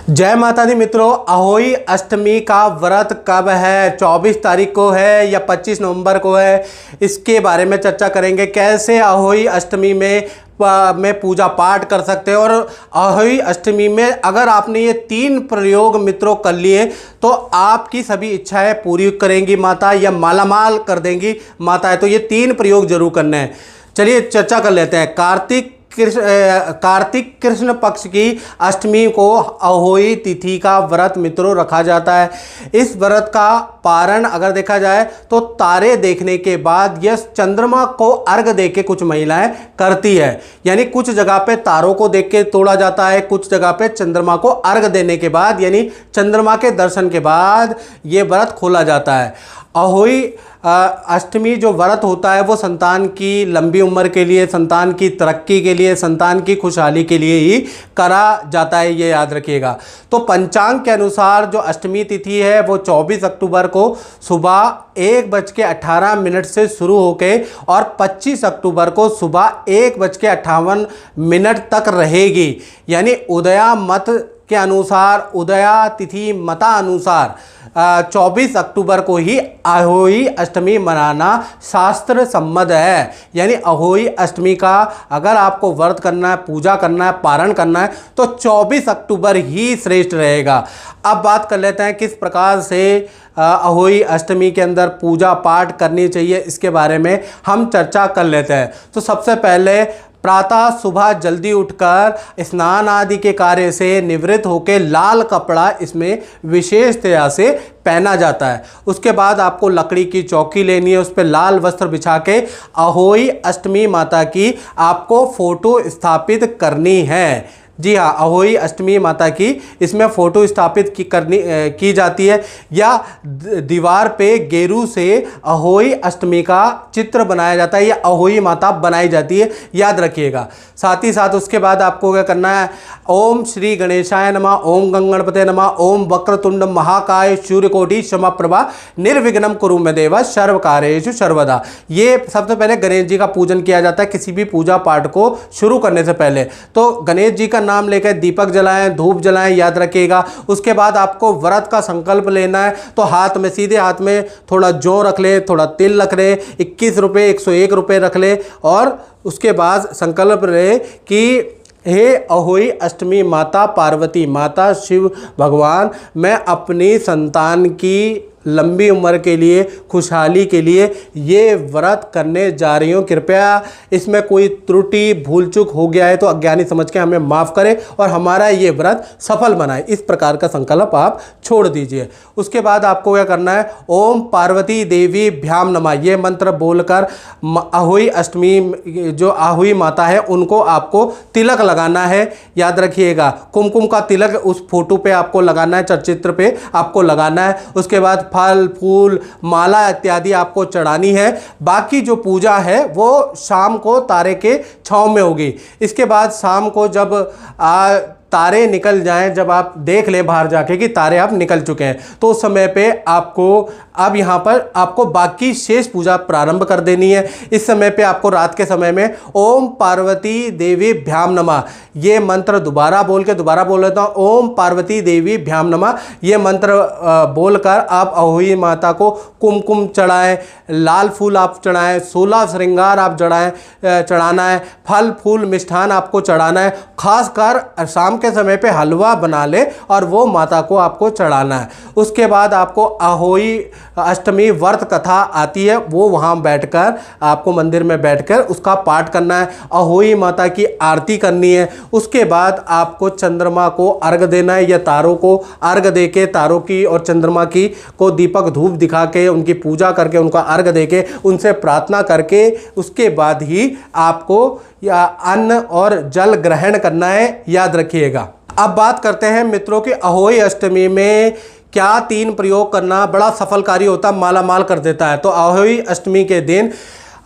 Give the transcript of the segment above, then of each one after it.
जय माता दी मित्रों। अहोई अष्टमी का व्रत कब है? 24 तारीख को है या 25 नवंबर को है? इसके बारे में चर्चा करेंगे। कैसे अहोई अष्टमी में पूजा पाठ कर सकते हैं। और अहोई अष्टमी में अगर आपने ये 3 प्रयोग मित्रों कर लिए तो आपकी सभी इच्छाएं पूरी करेंगी माता, या मालामाल कर देंगी माता है। तो ये 3 प्रयोग जरूर करने हैं। चलिए चर्चा कर लेते हैं। कार्तिक कृष्ण पक्ष की अष्टमी को अहोई तिथि का व्रत मित्रों रखा जाता है। इस व्रत का पारण अगर देखा जाए तो तारे देखने के बाद यह चंद्रमा को अर्घ देके कुछ महिलाएं करती है। यानी कुछ जगह पे तारों को देख के तोड़ा जाता है, कुछ जगह पे चंद्रमा को अर्घ देने के बाद यानी चंद्रमा के दर्शन के बाद ये व्रत खोला जाता है। अहोई अष्टमी जो व्रत होता है वो संतान की लंबी उम्र के लिए, संतान की तरक्की के लिए, संतान की खुशहाली के लिए ही करा जाता है, ये याद रखिएगा। तो पंचांग के अनुसार जो अष्टमी तिथि है वो 24 अक्टूबर को सुबह 1:18 से शुरू होके और 25 अक्टूबर को सुबह 1:58 तक रहेगी। यानी उदया मत के अनुसार, उदया तिथि मता अनुसार 24 अक्टूबर को ही अहोई अष्टमी मनाना शास्त्र सम्मत है। यानी अहोई अष्टमी का अगर आपको व्रत करना है, पूजा करना है, पारण करना है तो 24 अक्टूबर ही श्रेष्ठ रहेगा। अब बात कर लेते हैं किस प्रकार से अहोई अष्टमी के अंदर पूजा पाठ करनी चाहिए, इसके बारे में हम चर्चा कर लेते हैं। तो सबसे पहले प्रातः सुबह जल्दी उठकर स्नान आदि के कार्य से निवृत्त होकर लाल कपड़ा इसमें विशेषतया से पहना जाता है। उसके बाद आपको लकड़ी की चौकी लेनी है, उस पर लाल वस्त्र बिछा के अहोई अष्टमी माता की आपको फोटो स्थापित करनी है। जी हाँ, अहोई अष्टमी माता की इसमें फ़ोटो स्थापित की जाती है, या दीवार पे गेरू से अहोई अष्टमी का चित्र बनाया जाता है या अहोई माता बनाई जाती है, याद रखिएगा। साथ ही साथ उसके बाद आपको क्या करना है, ओम श्री गणेशाय नमः, ओम गंगणपते नमः, ओम वक्रतुंड महाकाय सूर्यकोटि समप्रभा निर्विघ्नं कुरु मे देव सर्वकार्येषु सर्वदा। ये सबसे पहले गणेश जी का पूजन किया जाता है किसी भी पूजा पाठ को शुरू करने से पहले। तो गणेश जी का नाम लेकर दीपक जलाएं, धूप जलाएं, याद रखिएगा। उसके बाद आपको व्रत का संकल्प लेना है। तो हाथ में, सीधे हाथ में थोड़ा जौ रख ले, थोड़ा तिल रख ले, 21 रुपये, 101 रुपये रख ले, और उसके बाद संकल्प ले कि हे अहोई अष्टमी माता पार्वती, माता शिव भगवान, मैं अपनी संतान की लंबी उम्र के लिए, खुशहाली के लिए ये व्रत करने जा रही हूँ। कृपया इसमें कोई त्रुटि भूल चूक हो गया है तो अज्ञानी समझ के हमें माफ़ करें और हमारा ये व्रत सफल बनाए। इस प्रकार का संकल्प आप छोड़ दीजिए। उसके बाद आपको क्या करना है, ओम पार्वती देवी भ्याम नमः, ये मंत्र बोलकर अहोई अष्टमी जो अहोई माता है उनको आपको तिलक लगाना है, याद रखिएगा। कुमकुम का तिलक उस फोटो पे आपको लगाना है, चलचित्र पे आपको लगाना है। उसके बाद फल फूल माला इत्यादि आपको चढ़ानी है। बाकी जो पूजा है वो शाम को तारे के छांव में होगी। इसके बाद शाम को जब तारे निकल जाएं, जब आप देख लें बाहर जाके कि तारे अब निकल चुके हैं, तो उस समय पे आपको अब यहाँ पर आपको बाकी शेष पूजा प्रारंभ कर देनी है। इस समय पे आपको रात के समय में ओम पार्वती देवी भ्याम नमः ये मंत्र दोबारा बोल लेता हूँ। ओम पार्वती देवी भ्याम नमः ये मंत्र बोलकर आप अहोई माता को कुमकुम चढ़ाएं, लाल फूल आप चढ़ाएं, 16 श्रृंगार आप चढ़ाना है, फल फूल मिष्ठान आपको चढ़ाना है। खासकर शाम के समय पे हलवा बना ले और वो माता को आपको चढ़ाना है। उसके बाद आपको अहोई अष्टमी व्रत कथा आती है, वो वहाँ बैठकर आपको मंदिर में बैठकर उसका पाठ करना है, अहोई माता की आरती करनी है। उसके बाद आपको चंद्रमा को अर्घ देना है, या तारों को अर्घ देके, तारों की और चंद्रमा की को दीपक धूप दिखा के उनकी पूजा करके उनका अर्घ देके उनसे प्रार्थना करके उसके बाद ही आपको या अन्न और जल ग्रहण करना है, याद रखिएगा। अब बात करते हैं मित्रों कि अहोई अष्टमी में क्या 3 प्रयोग करना बड़ा सफलकारी होता, माला माल कर देता है। तो अहोई अष्टमी के दिन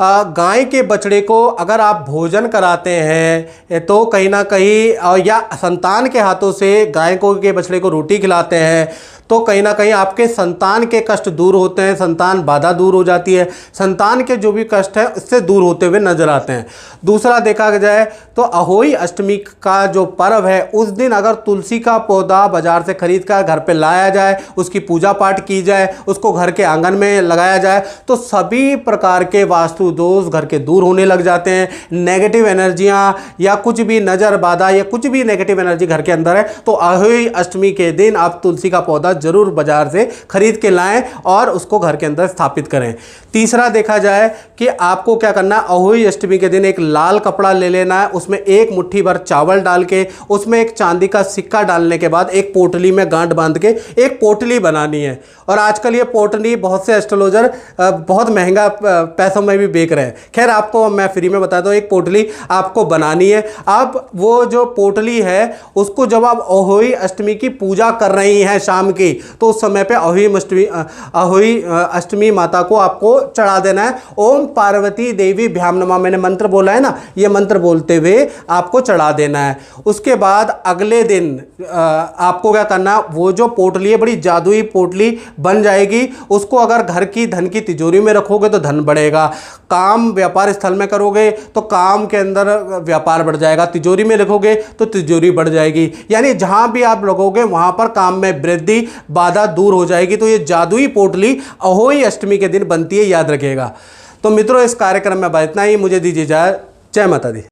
गाय के बछड़े को अगर आप भोजन कराते हैं तो कहीं ना कहीं, या संतान के हाथों से गाय के बछड़े को रोटी खिलाते हैं तो कहीं ना कहीं आपके संतान के कष्ट दूर होते हैं, संतान बाधा दूर हो जाती है, संतान के जो भी कष्ट है इससे दूर होते हुए नजर आते हैं। दूसरा देखा जाए तो अहोई अष्टमी का जो पर्व है उस दिन अगर तुलसी का पौधा बाजार से खरीद कर घर पे लाया जाए, उसकी पूजा पाठ की जाए, उसको घर के आंगन में लगाया जाए तो सभी प्रकार के वास्तु दोष घर के दूर होने लग जाते हैं। नेगेटिव एनर्जियां या कुछ भी नजर बाधा या कुछ भी नेगेटिव एनर्जी घर के अंदर है तो अहोई अष्टमी के दिन आप तुलसी का पौधा जरूर बाजार से खरीद के लाएं और उसको घर के अंदर स्थापित करें। तीसरा देखा जाए कि आपको क्या करना है, अहोई अष्टमी के दिन एक लाल कपड़ा ले लेना है, उसमें एक मुट्ठी भर चावल डाल के उसमें एक चांदी का सिक्का डालने के बाद एक पोटली में गांठ बांध के एक पोटली बनानी है। और आजकल ये पोटली बहुत से एस्ट्रोलॉजर बहुत महंगा पैसों में भी बेच रहे हैं। खैर आपको मैं फ्री में बता दूं, एक पोटली आपको बनानी है। आप वो जो पोटली है उसको जब आप अहोई अष्टमी की पूजा कर रही हैं शाम की, तो उस समय पे अहोई अष्टमी माता को आपको चढ़ा देना है। ओम पार्वती देवी भ्याम नमः, मैंने मंत्र बोला है ना, ये मंत्र बोलते हुए आपको चढ़ा देना है। उसके बाद अगले दिन आपको क्या करना है, वो जो पोटली है बड़ी जादुई पोटली बन जाएगी, उसको अगर घर की धन की तिजोरी में रखोगे तो धन बढ़ेगा, काम व्यापार स्थल में करोगे तो काम के अंदर व्यापार बढ़ जाएगा, तिजोरी में रखोगे तो तिजोरी बढ़ जाएगी, यानी जहां भी आप रखोगे वहां पर काम में वृद्धि, बाधा दूर हो जाएगी। तो ये जादुई पोटली अहोई अष्टमी के दिन बनती है, याद रखिएगा। तो मित्रों इस कार्यक्रम में इतना ही, मुझे दीजिए इजाजत। जय माता दी।